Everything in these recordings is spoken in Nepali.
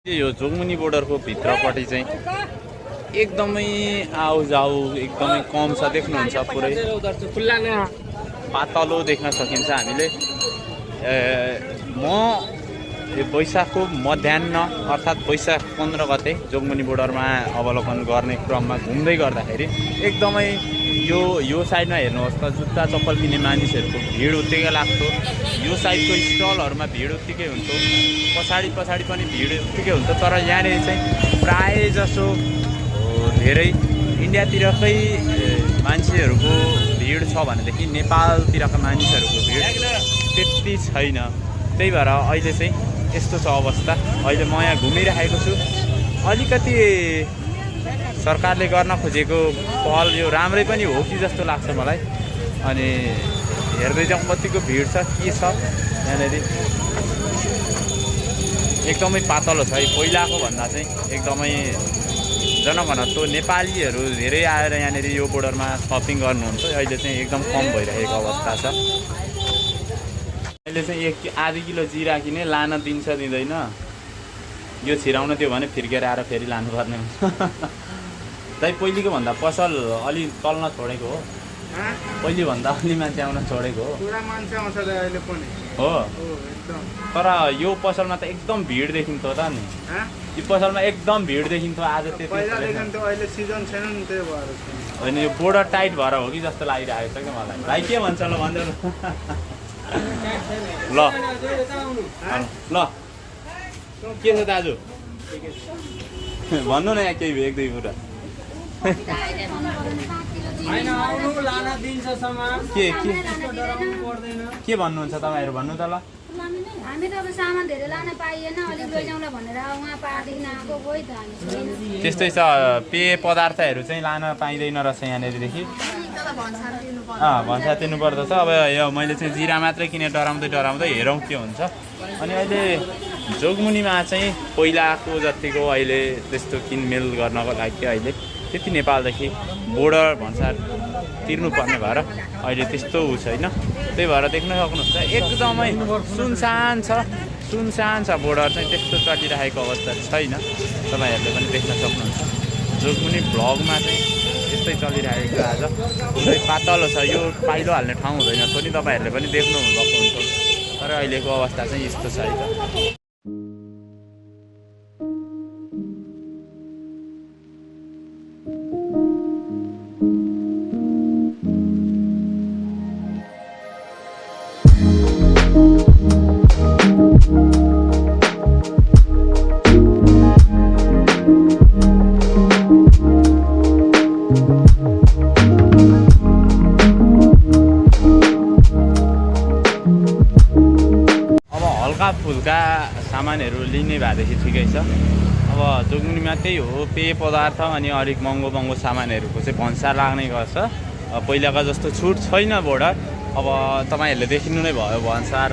यो जोगमुनी बोर्डरको भित्रपट्टि चाहिँ एकदमै आउजाउ एकदमै कम छ। देख्नुहुन्छ पुरै पातलो देख्न सकिन्छ हामीले। म यो वैशाखको मध्याह्न अर्थात् वैशाख 15 गते जोगमुनी बोर्डरमा अवलोकन गर्ने क्रममा घुम्दै गर्दाखेरि एकदमै यो साइडमा हेर्नुहोस् त, जुत्ता चप्पल किन्ने मानिसहरूको भिड उत्तिकै लाग्थ्यो। यो साइडको स्टलहरूमा भिड उत्तिकै हुन्थ्यो, पछाडि पनि भिड उत्तिकै हुन्थ्यो। तर यहाँनिर चाहिँ प्राय जसो धेरै इन्डियातिरकै मान्छेहरूको भिड छ भनेदेखि नेपालतिरका मानिसहरूको भिड त्यति छैन। त्यही भएर अहिले चाहिँ यस्तो छ अवस्था। अहिले म यहाँ घुमिरहेको छु। अलिकति सरकारले गर्न खोजेको पहल यो राम्रै पनि हो कि जस्तो लाग्छ मलाई। अनि हेर्दै जाउँ कतिको भिड छ, के छ यहाँनिर। एकदमै पातलो छ है, पहिलाको भन्दा चाहिँ एकदमै जनघनत्व नेपालीहरू धेरै आएर यहाँनिर यो बोर्डरमा सपिङ गर्नुहुन्छ। अहिले चाहिँ एकदम कम भइरहेको अवस्था छ। अहिले चाहिँ 1.5 किलो जिरा किने लान दिन्छ दिँदैन, यो छिराउन दियो भने फिर्केर आएर फेरि लानुपर्ने हुन्छ। दाइ पहिलेको भन्दा पसल अलि चल्न छोडेको हो, पहिले भन्दा अलि मान्छे आउन छोडेको हो। पुरा मान्छे आउँछ अहिले पनि हो एकदम। तर यो पसलमा त एकदम भिड देखिन्थ्यो त नि। यो पसलमा एकदम भिड देखिन्थ्यो। आज त्यति पहिलादेखि अहिले सिजन छैन नि, त्यही भएर होइन। यो बोर्डर टाइट भएर हो कि जस्तो लागिरहेको छ क्या मलाई। भाइ के भन्छ ल भन्दै ल ल के छ दाजु भन्नु न यहाँ केही एक दुई कुरा। के भन्नुहुन्छ तपाईँहरू भन्नु त ल। हामी त अब सामान धेरै लान पाइएन, अलिक लैजाउँला भनेर उहाँ पाहाडदेखि आएको गयो त हामी। त्यस्तै छ, पेय पदार्थहरू चाहिँ लान पाइँदैन रहेछ यहाँनिरदेखि। भन्सा तिर्नु पर्दछ। अब यो मैले चाहिँ जिरा मात्रै किने डराउँदै हेरौँ के हुन्छ। अनि अहिले जोगमुनीमा चाहिँ पहिलाको जतिको अहिले त्यस्तो किनमेल गर्नको लागि अहिले त्यति नेपालदेखि बोर्डर भन्सार तिर्नुपर्ने भएर अहिले त्यस्तो उ छैन। त्यही भएर देख्न सक्नुहुन्छ एकदमै सुनसान छ बोर्डर चाहिँ। त्यस्तो चलिरहेको अवस्था छैन, तपाईँहरूले पनि देख्न सक्नुहुन्छ। जोगमुनी भ्लगमा चाहिँ यस्तै चलिरहेको आज पुरै पातलो छ। यो पाइलो हाल्ने ठाउँ हुँदैन पनि, तपाईँहरूले पनि देख्नुभएको हुन्छ। तर अहिलेको अवस्था चाहिँ यस्तो छ है। फुल्का सामानहरू लिने भएदेखि ठिकै छ। अब जोगमुनीमा त्यही हो, पेय पदार्थ अनि अलिक महँगो सामानहरूको चाहिँ भन्सार लाग्ने गर्छ। पहिलाको जस्तो छुट छैन बोर्डर। अब तपाईँहरूले देखिनु नै भयो भन्सार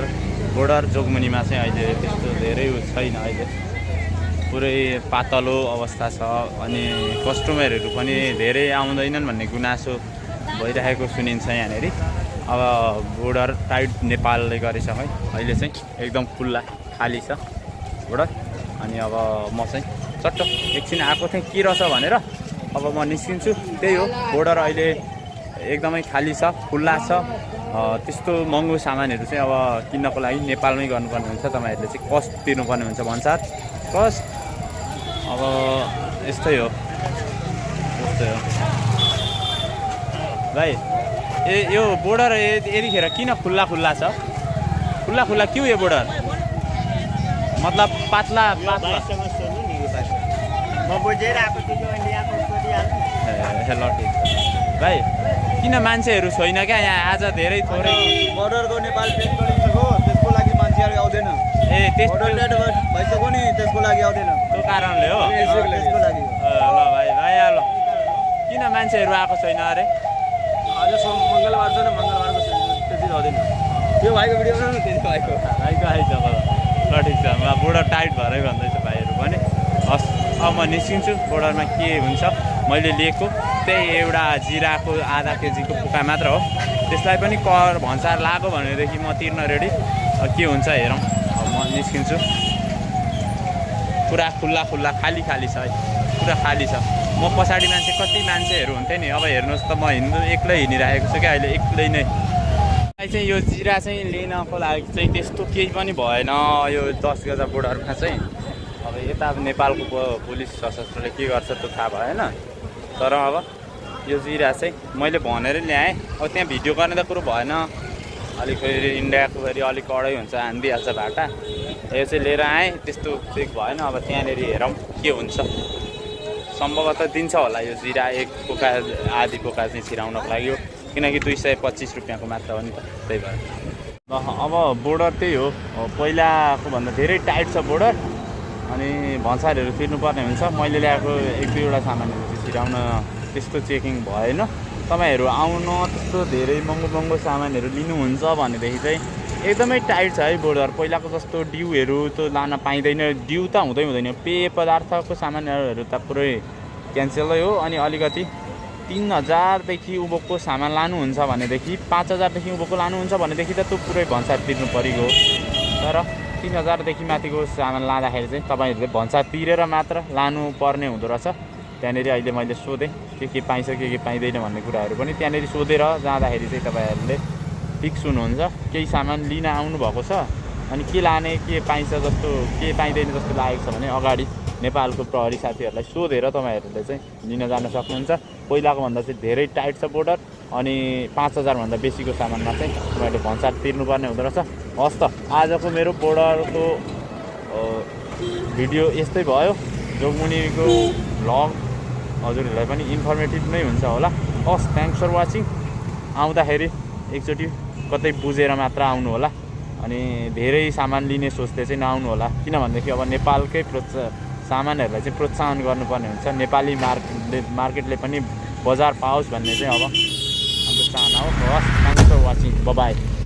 बोर्डर जोगमुनीमा चाहिँ अहिले त्यस्तो धेरै छैन। अहिले पुरै पातलो अवस्था छ। अनि कस्टमरहरू पनि धेरै आउँदैनन् भन्ने गुनासो भइरहेको सुनिन्छ यहाँनिर। अब बोर्डर टाइट नेपालले गरेछ है। अहिले चाहिँ एकदम खुल्ला खाली छ बोर्डर। अनि अब म चाहिँ चट्ट एकछिन आएको थिएँ के रहेछ भनेर, अब म निस्किन्छु। त्यही हो, बोर्डर अहिले एकदमै खाली छ, खुल्ला छ। त्यस्तो महँगो सामानहरू चाहिँ अब किन्नको लागि नेपालमै गर्नुपर्ने हुन्छ। तपाईँहरूले चाहिँ कस्ट तिर्नुपर्ने हुन्छ भन्सार कस्ट। अब यस्तै हो भाइ। यो बोर्डर यतिखेर किन खुल्ला छ? खुल्ला क्यों ये बोर्डर? मतलब पातला ल ठिक छ भाइ। किन मान्छेहरू छैन क्या यहाँ आज? धेरै थोरै बोर्डरको नेपाल पेज गरिसक्यो, त्यसको लागि मान्छेहरू आउँदैन। ए त्यस्तो भइसक्यो नि, त्यसको लागि आउँदैन। त्यो कारणले हो त्यसको लागि। ल भाइ ल किन मान्छेहरू आएको छैन अरे? आज मङ्गलबार छ न, मङ्गलबारको त्यति आउँदैन। त्यो भाइको भिडियो बनाउनु न, त्यति भाइको आइज ल ठिक छ। बोर्डर टाइट भएरै भन्दैछ भाइहरू पनि। हस्, अब म निस्किन्छु। बोर्डरमा के हुन्छ मैले लिएको त्यही एउटा जिराको आधा केजीको पुका मात्र हो। त्यसलाई पनि कर भन्सार लाग्यो भनेदेखि म तिर्न रेडी। के हुन्छ हेरौँ। अब म निस्किन्छु। पुरा खुल्ला खाली छ है, पुरा खाली छ। म पछाडि कति मान्छेहरू हुन्थे नि, अब हेर्नुहोस् त म एक्लै हिँडिरहेको छु क्या अहिले, एक्लै नै। चाहिँ यो जिरा चाहिँ लिनको लागि चाहिँ त्यस्तो केही पनि भएन यो 10 गजा बोर्डरमा चाहिँ। अब यता अब नेपालको पुलिस सशस्त्रले के गर्छ त्यो थाहा भएन, तर अब यो जिरा चाहिँ मैले भनेर ल्याएँ। अब त्यहाँ भिडियो गर्ने त कुरो भएन, अलिक फेरि इन्डियाको फेरि अलिक कडै हुन्छ, हानिदिइहाल्छ भाटा। यो चाहिँ लिएर आएँ, त्यस्तो चाहिँ भएन। अब त्यहाँनिर हेरौँ के हुन्छ, सम्भवतः दिन्छ होला यो जिरा, एक पोका आधी पोका चाहिँ छिराउनको लागि हो, किनकि 225 रुपियाँको मात्र हो नि त, त्यही भएर। अब बोर्डर त्यही हो, पहिलाको भन्दा धेरै टाइट छ बोर्डर, अनि भन्सारहरू तिर्नुपर्ने हुन्छ। मैले ल्याएको 1-2वटा सामानहरू चाहिँ छिराउन त्यस्तो चेकिङ भएन। तपाईँहरू आउन त्यस्तो धेरै महँगो सामानहरू लिनुहुन्छ भनेदेखि चाहिँ एकदमै टाइट छ है बोर्डर। पहिलाको जस्तो ड्युहरू त लान पाइँदैन, ड्यु त हुँदैन, पेय पदार्थको सामानहरू त पुरै क्यान्सलै हो। अनि अलिकति 3000 देखि उँभोको सामान लानुहुन्छ भनेदेखि, 5000 देखि उँभोको लानुहुन्छ भनेदेखि त त्यो पुरै भन्सार तिर्नु परेको हो। तर 3000 देखि माथिको सामान लाँदाखेरि चाहिँ तपाईँहरूले भन्सार तिरेर मात्र लानुपर्ने हुँदो रहेछ। त्यहाँनिर अहिले मैले सोधेँ के पाइन्छ के पाइँदैन भन्ने कुराहरू पनि त्यहाँनिर सोधेर जाँदाखेरि चाहिँ तपाईँहरूले फिक्स हुनुहुन्छ। केही सामान लिन आउनुभएको छ अनि के लाने, के पाइन्छ जस्तो, के पाइँदैन जस्तो लागेको छ भने अगाडि नेपालको प्रहरी साथीहरूलाई सोधेर तपाईँहरूले चाहिँ लिन जान सक्नुहुन्छ। पहिलाको भन्दा चाहिँ धेरै टाइट छ बोर्डर, अनि 5000 भन्दा बेसीको सामानमा चाहिँ तपाईँहरूले भन्सार तिर्नुपर्ने हुँदो रहेछ। हस् त, आजको मेरो बोर्डरको भिडियो यस्तै भयो। जोगमुनिको भ्लग हजुरहरूलाई पनि इन्फर्मेटिभ नै हुन्छ होला। हस्, थ्याङ्क्स फर वाचिङ। आउँदाखेरि एकचोटि कतै बुझेर मात्र आउनु होला, अनि धेरै सामान लिने सोच्दै चाहिँ नआउनु होला, किनभनेदेखि अब नेपालकै सामानहरूलाई चाहिँ प्रोत्साहन गर्नुपर्ने हुन्छ। नेपाली मार्केटले पनि बजार पाओस् भन्ने चाहिँ अब हाम्रो चाहना हो। हस्, थ्याङ्क्स फर वाचिङ, बाई।